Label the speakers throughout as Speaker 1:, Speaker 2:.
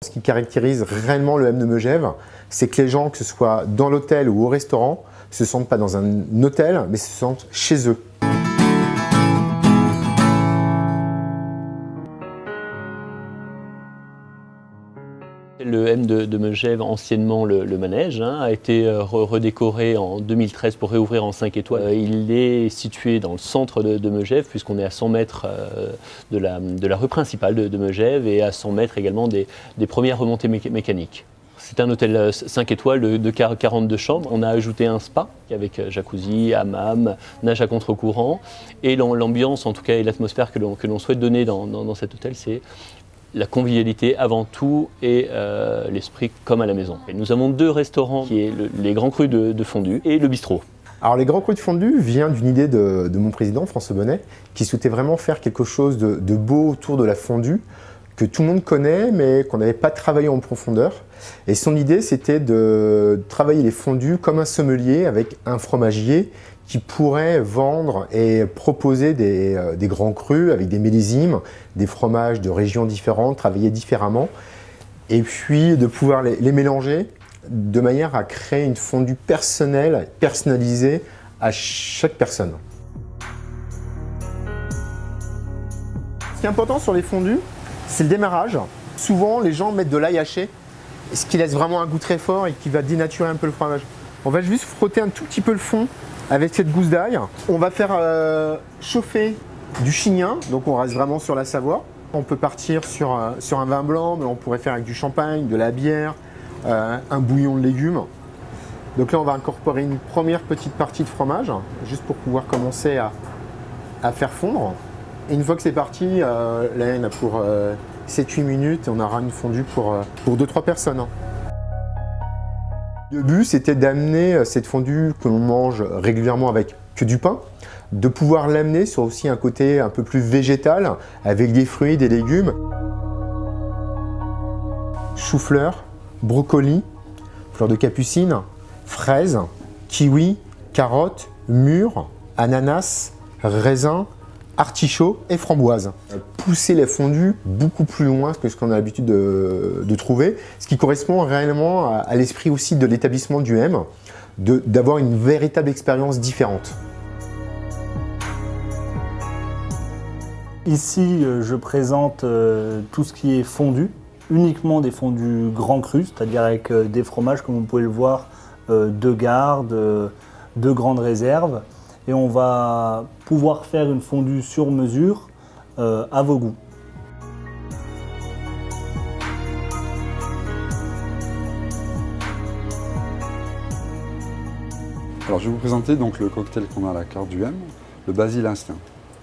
Speaker 1: Ce qui caractérise réellement le M de Megève, c'est que les gens, que ce soit dans l'hôtel ou au restaurant, ne se sentent pas dans un hôtel, mais se sentent chez eux.
Speaker 2: Le M de Megève, anciennement le manège, a été redécoré en 2013 pour réouvrir en 5 étoiles. Il est situé dans le centre de Megève, puisqu'on est à 100 mètres de la rue principale de Megève et à 100 mètres également des premières remontées mécaniques. C'est un hôtel 5 étoiles de 42 chambres. On a ajouté un spa avec jacuzzi, hammam, nage à contre-courant. Et l'ambiance, en tout cas, et l'atmosphère que l'on souhaite donner dans cet hôtel, c'est la convivialité avant tout et l'esprit comme à la maison. Et nous avons 2 restaurants, qui est les Grands Crus de Fondue et le bistrot.
Speaker 1: Alors les Grands Crus de Fondue vient d'une idée de mon président François Bonnet, qui souhaitait vraiment faire quelque chose de beau autour de la fondue, que tout le monde connaît mais qu'on n'avait pas travaillé en profondeur. Et son idée, c'était de travailler les fondues comme un sommelier avec un fromagier qui pourrait vendre et proposer des grands crus avec des millésimes, des fromages de régions différentes, travaillés différemment, et puis de pouvoir les mélanger de manière à créer une fondue personnelle, personnalisée à chaque personne. Ce qui est important sur les fondues, c'est le démarrage. Souvent, les gens mettent de l'ail haché, ce qui laisse vraiment un goût très fort et qui va dénaturer un peu le fromage. On va juste frotter un tout petit peu le fond avec cette gousse d'ail. On va faire chauffer du chignin, donc on reste vraiment sur la Savoie. On peut partir sur un vin blanc, mais on pourrait faire avec du champagne, de la bière, un bouillon de légumes. Donc là, on va incorporer une première petite partie de fromage, juste pour pouvoir commencer à faire fondre. Et une fois que c'est parti, là, il y en a pour 7-8 minutes et on aura une fondue pour 2-3 personnes. Le but, c'était d'amener cette fondue que l'on mange régulièrement avec que du pain, de pouvoir l'amener sur aussi un côté un peu plus végétal, avec des fruits, des légumes. Chou-fleur, brocoli, fleur de capucine, fraises, kiwi, carottes, mûres, ananas, raisins, artichaut et framboise. Pousser les fondues beaucoup plus loin que ce qu'on a l'habitude de trouver, ce qui correspond réellement à l'esprit aussi de l'établissement du M, d'avoir une véritable expérience différente.
Speaker 3: Ici, je présente tout ce qui est fondu, uniquement des fondus grands crus, c'est-à-dire avec des fromages, comme vous pouvez le voir, de garde, de grandes réserves. Et on va pouvoir faire une fondue sur mesure à vos goûts.
Speaker 4: Alors je vais vous présenter donc le cocktail qu'on a à la carte du M, le Basil Instinct.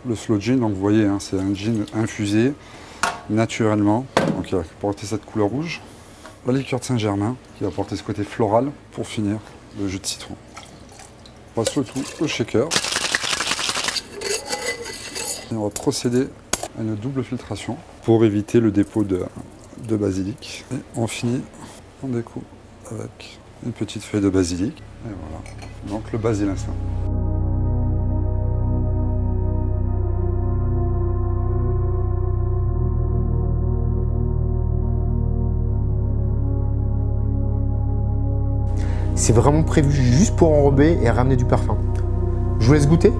Speaker 4: Le slow gin, donc vous voyez, c'est un gin infusé naturellement, donc il va apporter cette couleur rouge. La liqueur de Saint-Germain, qui va apporter ce côté floral pour finir le jus de citron. On passe le tout au shaker. Et on va procéder à une double filtration pour éviter le dépôt de basilic. Et on finit, on découpe avec une petite feuille de basilic. Et voilà, donc le Basil Instinct.
Speaker 1: C'est vraiment prévu juste pour enrober et ramener du parfum. Je vous laisse goûter.